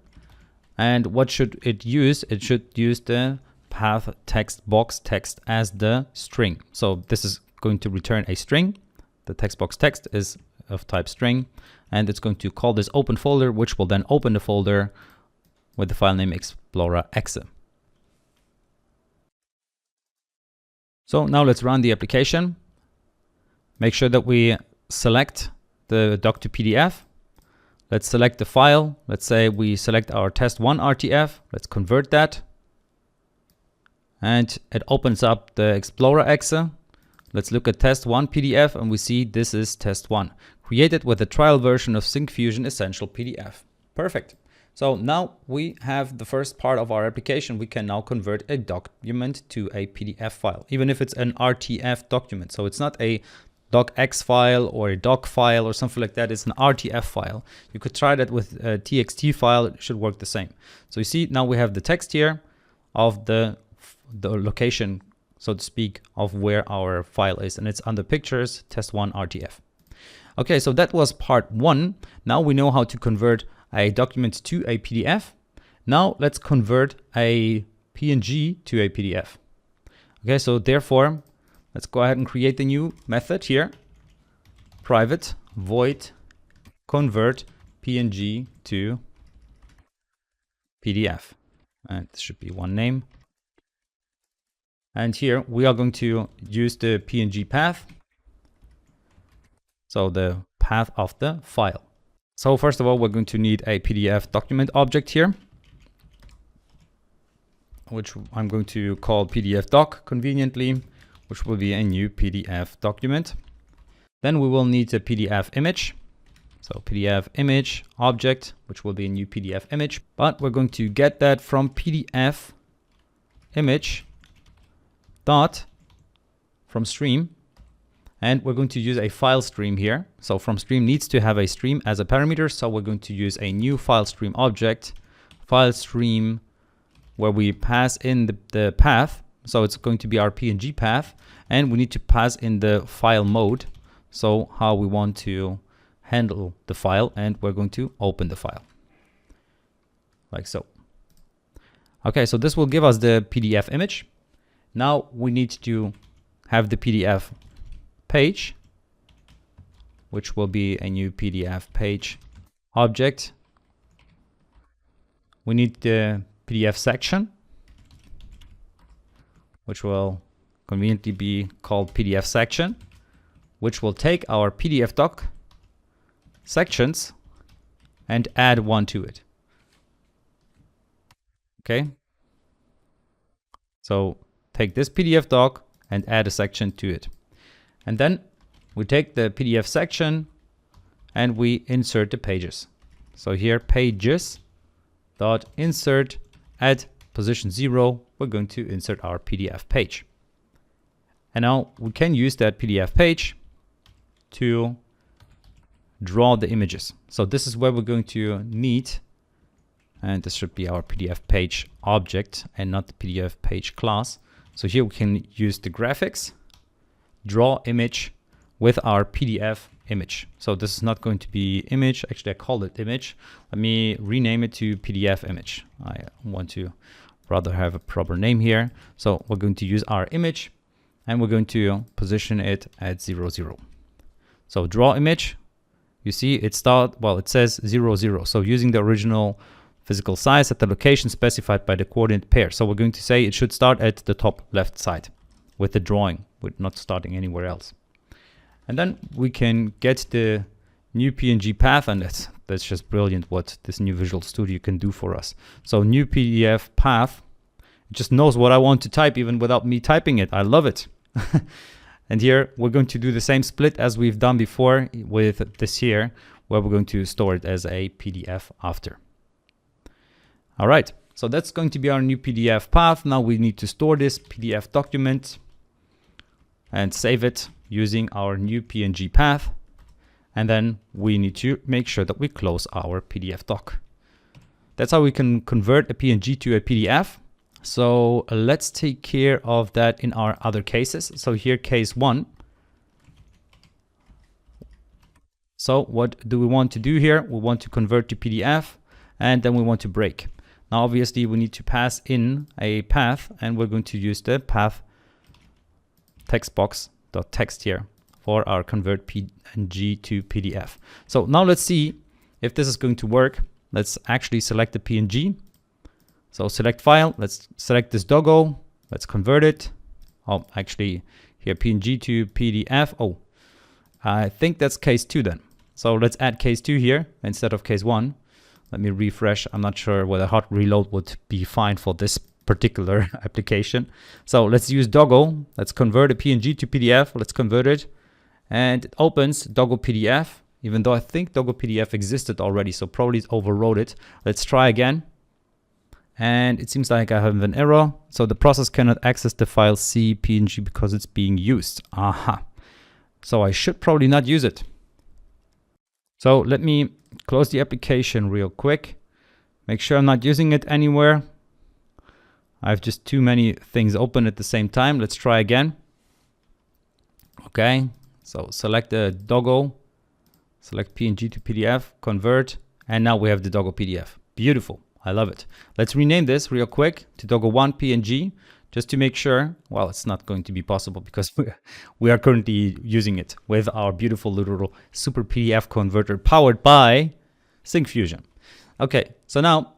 and what should it use? It should use the path text box text as the string. So this is going to return a string. The text box text is of type string, and it's going to call this open folder, which will then open the folder with the file name Explorer-exe. So now let's run the application. Make sure that we select the doc to PDF. Let's select the file. Let's say we select our test1 RTF. Let's convert that. And it opens up the Explorer-exe. Let's look at test1 PDF, and we see this is test1, created with a trial version of Syncfusion Essential PDF. Perfect. So now we have the first part of our application. We can now convert a document to a PDF file, even if it's an RTF document. So it's not a docx file or a doc file or something like that. It's an RTF file. You could try that with a txt file. It should work the same. So you see now we have the text here of the location, so to speak, of where our file is, and it's under pictures test1 RTF. Okay, so that was part one. Now we know how to convert a document to a PDF. Now let's convert a PNG to a PDF. Okay, so therefore, let's go ahead and create the new method here. Private void convert PNG to PDF. And this should be one name. And here we are going to use the PNG path. So the path of the file. So first of all, we're going to need a PDF document object here, which I'm going to call PDF doc conveniently, which will be a new PDF document. Then we will need a PDF image. So PDF image object, which will be a new PDF image, but we're going to get that from PDF image dot from stream. And we're going to use a file stream here. So from stream needs to have a stream as a parameter. So we're going to use a new file stream object, file stream, where we pass in the path. So it's going to be our PNG path. And we need to pass in the file mode. So how we want to handle the file. And we're going to open the file like so. Okay, so this will give us the PDF image. Now we need to have the PDF page, which will be a new PDF page object. We need the PDF section, which will conveniently be called PDF section, which will take our PDF doc sections and add one to it. Okay. So take this PDF doc and add a section to it. And then we take the PDF section and we insert the pages. So here pages dot insert at position 0, we're going to insert our PDF page. And now we can use that PDF page to draw the images. So this is where we're going to need, and this should be our PDF page object and not the PDF page class. So here we can use the graphics, draw image with our PDF image. So this is not going to be image. Actually, I called it image. Let me rename it to PDF image. I want to rather have a proper name here. So we're going to use our image and we're going to position it at 0, 0. So draw image, you see it says 0, 0. So using the original physical size at the location specified by the coordinate pair. So we're going to say it should start at the top left side with the drawing, with not starting anywhere else. And then we can get the new PNG path, and that's just brilliant what this new Visual Studio can do for us. So new PDF path, it just knows what I want to type even without me typing it. I love it. And here we're going to do the same split as we've done before with this here. where we're going to store it as a PDF after. All right, so that's going to be our new PDF path. Now we need to store this PDF document and save it using our new PNG path. And then we need to make sure that we close our PDF doc. That's how we can convert a PNG to a PDF. So let's take care of that in our other cases. So here, case 1. So what do we want to do here? We want to convert to PDF, and then we want to break. Now, obviously, we need to pass in a path, and we're going to use the path textbox.text here for our convert PNG to PDF. So now let's see if this is going to work. Let's actually select the PNG. So select file, let's select this doggo, let's convert it. Oh, actually here PNG to PDF. Oh, I think that's case 2 then. So let's add case 2 here instead of case 1. Let me refresh. I'm not sure whether hot reload would be fine for this particular application. So let's use doggo. Let's convert a PNG to PDF. Let's convert it. And it opens doggo PDF, even though I think doggo PDF existed already. So probably it's overrode it. Let's try again. And it seems like I have an error. So the process cannot access the file C PNG because it's being used. Aha. So I should probably not use it. So let me close the application real quick. Make sure I'm not using it anywhere. I have just too many things open at the same time. Let's try again. Okay, so select the doggo, select PNG to PDF, convert, and now we have the doggo PDF. Beautiful, I love it. Let's rename this real quick to doggo1 PNG, just to make sure. Well, it's not going to be possible because we are currently using it with our beautiful little super PDF converter powered by Syncfusion. Okay, so now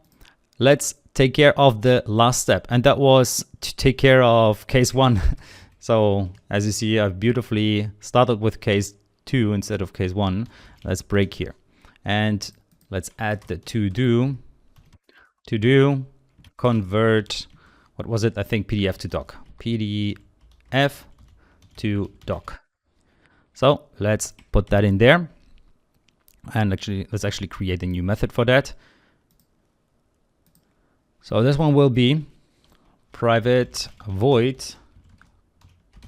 let's take care of the last step, and that was to take care of case 1. So as you see, I've beautifully started with case 2 instead of case 1. Let's break here and let's add the to do convert, what was it? I think PDF to doc, PDF to doc. So let's put that in there. And let's actually create a new method for that. So this one will be private void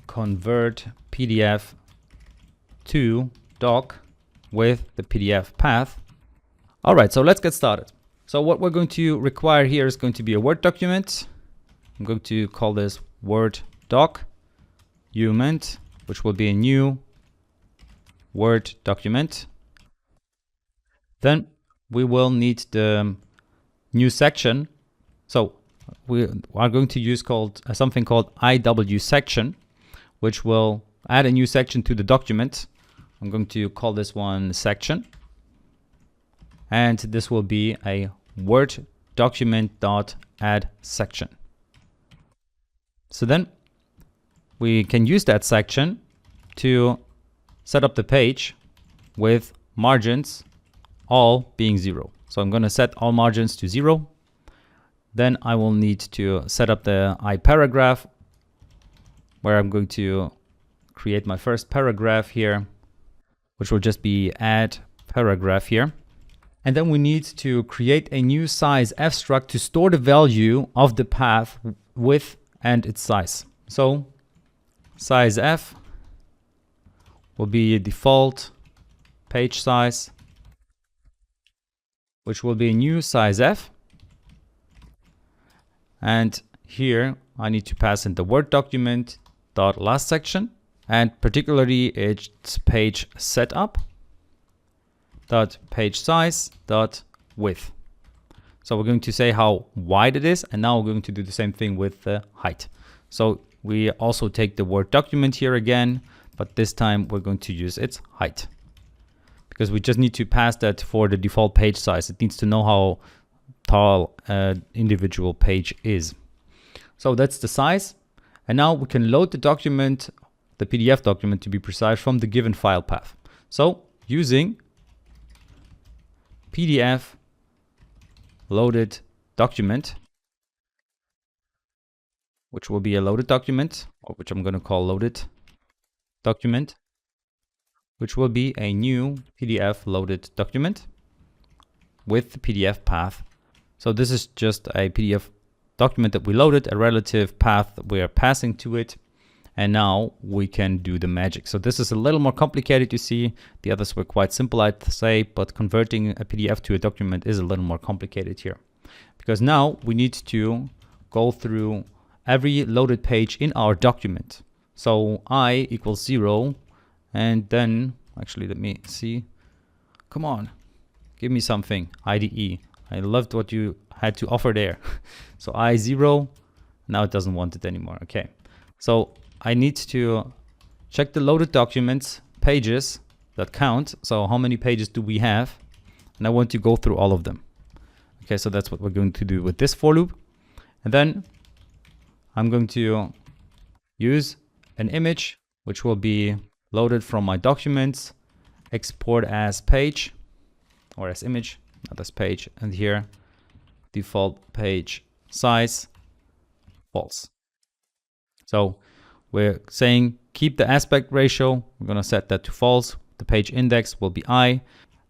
convert PDF to doc with the PDF path. All right, so let's get started. So what we're going to require here is going to be a Word document. I'm going to call this Word document, which will be a new Word document. Then we will need the new section. So we are going to use something called IW section, which will add a new section to the document. I'm going to call this one section. And this will be a Word document.add section. So then we can use that section to set up the page with margins all being 0. So I'm going to set all margins to 0. Then I will need to set up the iParagraph, where I'm going to create my first paragraph here, which will just be add paragraph here. And then we need to create a new size f struct to store the value of the path width and its size. So size f will be a default page size, which will be a new size f. And here I need to pass in the Word document dot last section, and particularly its page setup dot page size dot width. So we're going to say how wide it is, and now we're going to do the same thing with the height. So we also take the Word document here again, but this time we're going to use its height, because we just need to pass that for the default page size. It needs to know how tall an individual page is. So that's the size. And now we can load the document, the PDF document to be precise, from the given file path. So using PDF loaded document, which will be a loaded document, or which I'm going to call loaded document, which will be a new PDF loaded document with the PDF path. So this is just a PDF document that we loaded, a relative path that we are passing to it. And now we can do the magic. So this is a little more complicated, you see. The others were quite simple, I'd say, but converting a PDF to a document is a little more complicated here. Because now we need to go through every loaded page in our document. So I equals 0, and then, actually, let me see. Come on, give me something, IDE. I loved what you had to offer there. So I 0, now it doesn't want it anymore, okay. So I need to check the loaded documents, pages that count. So how many pages do we have? And I want to go through all of them. Okay, so that's what we're going to do with this for loop. And then I'm going to use an image, which will be loaded from my documents, export as page or as image, not as page. And here, default page size, false. So we're saying keep the aspect ratio. We're going to set that to false. The page index will be I,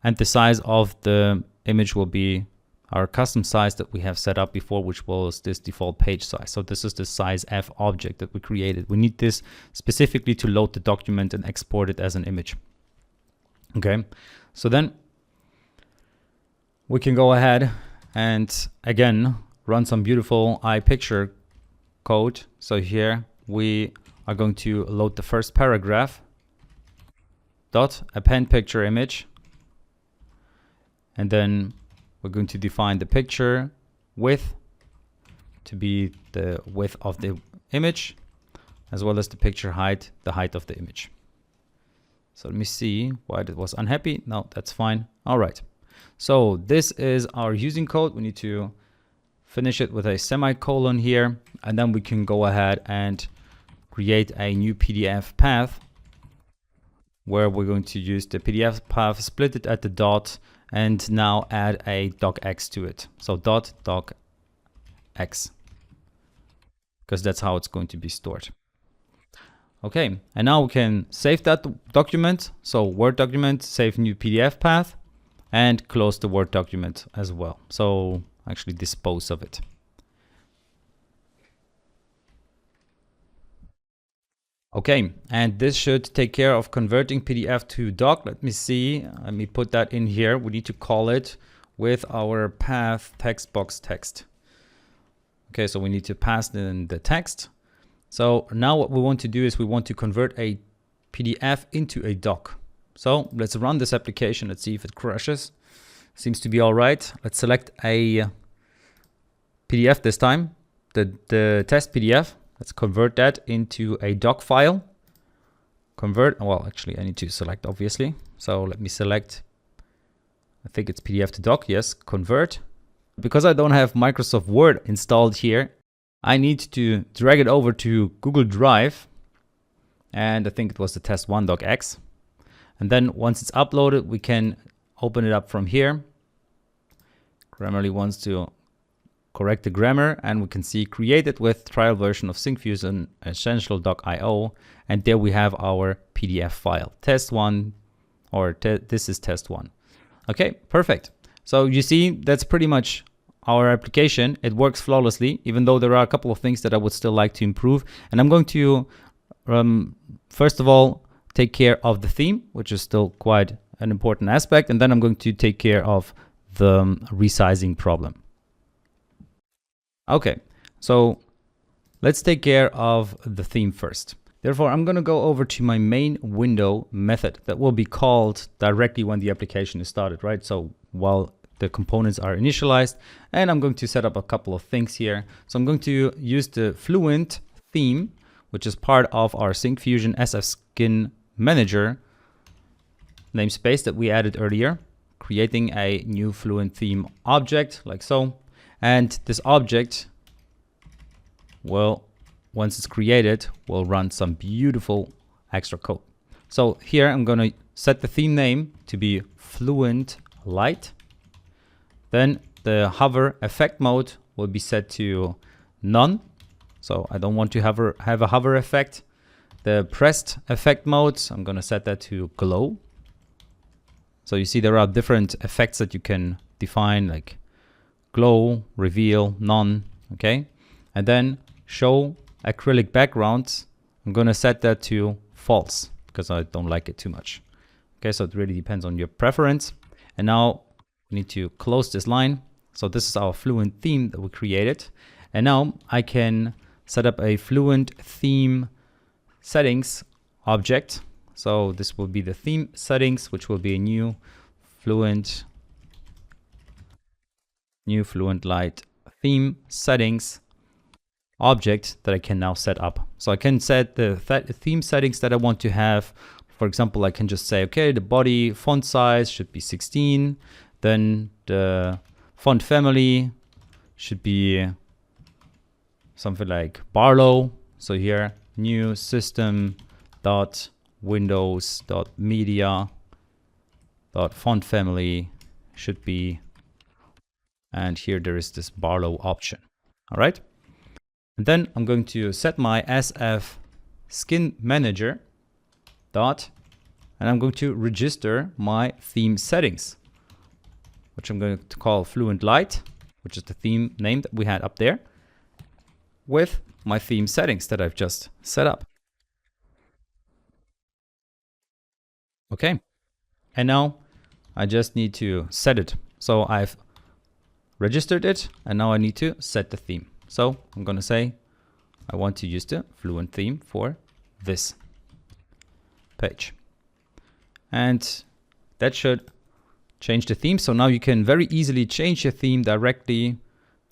and the size of the image will be our custom size that we have set up before, which was this default page size. So this is the size F object that we created. We need this specifically to load the document and export it as an image. Okay, so then we can go ahead and again run some beautiful iPicture code. So here we are going to load the first paragraph, dot append picture image, and then we're going to define the picture width to be the width of the image, as well as the picture height, the height of the image. So let me see why it was unhappy. No, that's fine. All right. So this is our using code. We need to finish it with a semicolon here, and then we can go ahead and create a new PDF path where we're going to use the PDF path, split it at the dot, and now add a docx to it. So dot docx, because that's how it's going to be stored. Okay, and now we can save that document. So Word document, save new PDF path, and close the Word document as well. So actually dispose of it. Okay, and this should take care of converting PDF to doc. Let me see. Let me put that in here. We need to call it with our path text box text. Okay, so we need to pass in the text. So now what we want to do is we want to convert a PDF into a doc. So let's run this application. Let's see if it crashes. Seems to be all right. Let's select a PDF this time, the test PDF. Let's convert that into a doc file. Convert, well, actually I need to select obviously. So let me select, I think it's PDF to doc, yes, convert. Because I don't have Microsoft Word installed here, I need to drag it over to Google Drive. And I think it was the test1 docx. And then once it's uploaded, we can open it up from here. Grammarly wants to correct the grammar, and we can see created with trial version of Syncfusion essential.io, and there we have our PDF file test1, or this is test1. Okay, perfect. So you see that's pretty much our application. It works flawlessly, even though there are a couple of things that I would still like to improve. And I'm going to first of all take care of the theme, which is still quite an important aspect, and then I'm going to take care of the resizing problem. Okay, so let's take care of the theme first. Therefore, I'm going to go over to my main window method that will be called directly when the application is started, right? So while the components are initialized, and I'm going to set up a couple of things here. So I'm going to use the Fluent theme, which is part of our Syncfusion SF Skin Manager namespace that we added earlier, creating a new Fluent theme object like so. And this object will, once it's created, will run some beautiful extra code. So here I'm going to set the theme name to be Fluent Light. Then the hover effect mode will be set to none. So I don't want to have a hover effect. The pressed effect mode, I'm going to set that to glow. So you see there are different effects that you can define, like glow, reveal, none, okay? And then show acrylic backgrounds, I'm going to set that to false because I don't like it too much. Okay, so it really depends on your preference. And now we need to close this line. So this is our Fluent theme that we created. And now I can set up a Fluent theme settings object. So this will be the theme settings, which will be a new Fluent Light theme settings object that I can now set up. So I can set the theme settings that I want to have. For example, I can just say, okay, the body font size should be 16. Then the font family should be something like Barlow. So here, new system dot windows dot media dot font family should be, and here there is this Barlow option. All right. And then I'm going to set my SF skin manager dot, and I'm going to register my theme settings, which I'm going to call Fluent Light, which is the theme name that we had up there, with my theme settings that I've just set up. Okay. And now I just need to set it. So I've registered it, and now I need to set the theme. So I'm going to say I want to use the Fluent theme for this page. And that should change the theme. So now you can very easily change your theme directly.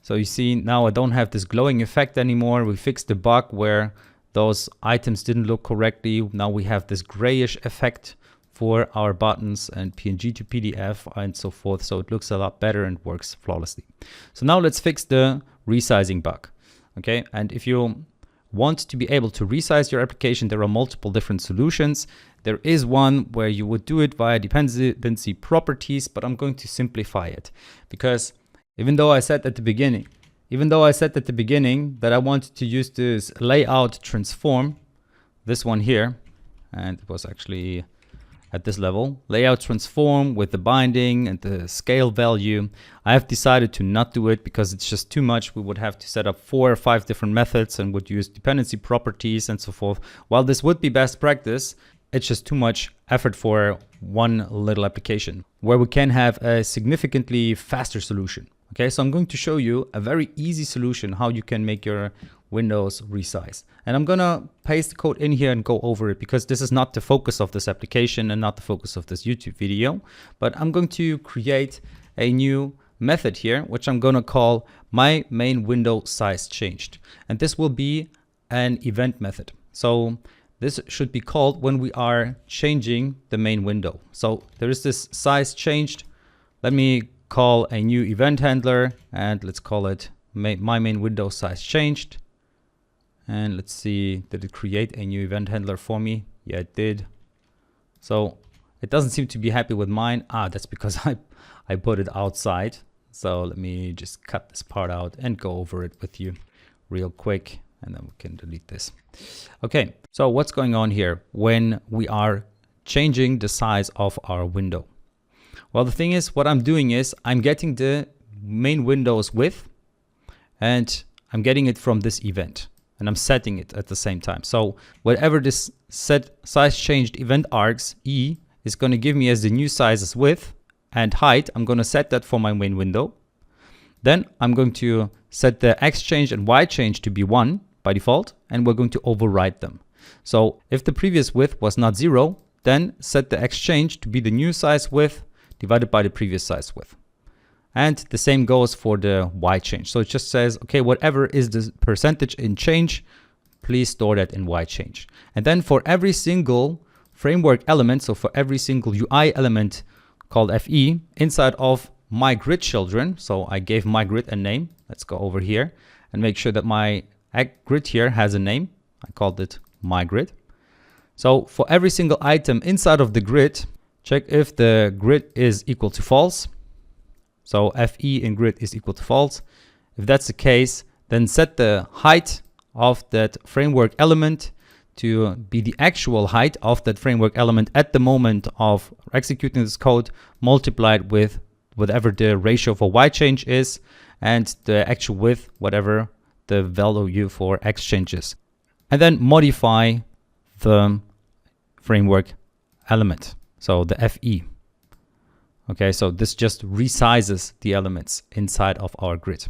So you see now I don't have this glowing effect anymore. We fixed the bug where those items didn't look correctly. Now we have this grayish effect for our buttons and PNG to PDF and so forth. So it looks a lot better and works flawlessly. So now let's fix the resizing bug. Okay, and if you want to be able to resize your application, there are multiple different solutions. There is one where you would do it via dependency properties, but I'm going to simplify it because even though I said at the beginning that I wanted to use this layout transform, this one here, and it was actually at this level, layout transform with the binding and the scale value, I have decided to not do it because it's just too much. We would have to set up 4 or 5 different methods and would use dependency properties and so forth. While this would be best practice, it's just too much effort for one little application where we can have a significantly faster solution. Okay, so I'm going to show you a very easy solution how you can make your Windows resize. And I'm gonna paste the code in here and go over it because this is not the focus of this application and not the focus of this YouTube video. But I'm going to create a new method here, which I'm gonna call my main window size changed. And this will be an event method. So this should be called when we are changing the main window. So there is this size changed. Let me call a new event handler and let's call it my main window size changed. And let's see, did it create a new event handler for me? Yeah, it did. So it doesn't seem to be happy with mine. That's because I put it outside. So let me just cut this part out and go over it with you real quick. And then we can delete this. Okay, so what's going on here when we are changing the size of our window? Well, the thing is, what I'm doing is I'm getting the main window's width and I'm getting it from this event. And I'm setting it at the same time. So whatever this set size changed event args E is going to give me as the new size as width and height. I'm going to set that for my main window. Then I'm going to set the X change and Y change to be 1 by default, and we're going to override them. So if the previous width was not 0, then set the X change to be the new size width divided by the previous size width. And the same goes for the Y change. So it just says, okay, whatever is the percentage in change, please store that in Y change. And then for every single framework element, so for every single UI element called FE inside of my grid children, so I gave my grid a name. Let's go over here and make sure that my grid here has a name. I called it my grid. So for every single item inside of the grid, check if the grid is equal to false. So FE in grid is equal to false. If that's the case, then set the height of that framework element to be the actual height of that framework element at the moment of executing this code, multiplied with whatever the ratio for y change is, and the actual width, whatever the value for x changes. And then modify the framework element, so the FE. Okay, so this just resizes the elements inside of our grid.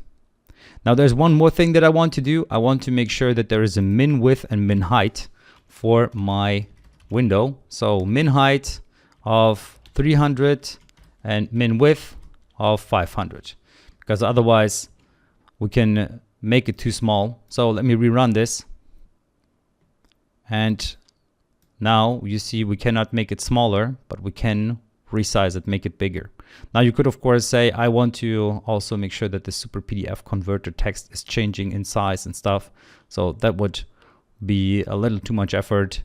Now there's one more thing that I want to do. I want to make sure that there is a min width and min height for my window. So min height of 300 and min width of 500, because otherwise we can make it too small. So let me rerun this. And now you see we cannot make it smaller, but we can resize it, make it bigger. Now you could of course say, I want to also make sure that the super PDF converter text is changing in size and stuff. So that would be a little too much effort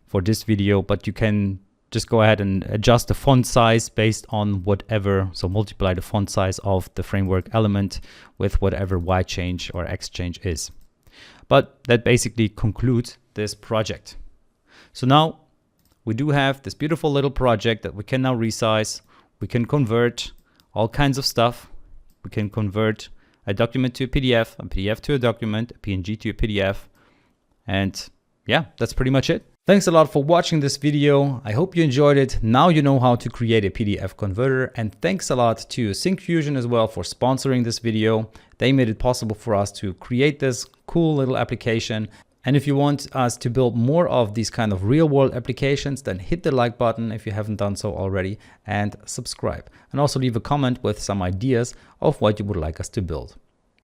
for this video, but you can just go ahead and adjust the font size based on whatever. So multiply the font size of the framework element with whatever y change or x change is. But that basically concludes this project. So now we do have this beautiful little project that we can now resize. We can convert all kinds of stuff. We can convert a document to a PDF to a document, a PNG to a PDF. And yeah, that's pretty much it. Thanks a lot for watching this video. I hope you enjoyed it. Now you know how to create a PDF converter. And thanks a lot to Syncfusion as well for sponsoring this video. They made it possible for us to create this cool little application. And if you want us to build more of these kind of real world applications, then hit the like button if you haven't done so already, and subscribe. And also leave a comment with some ideas of what you would like us to build.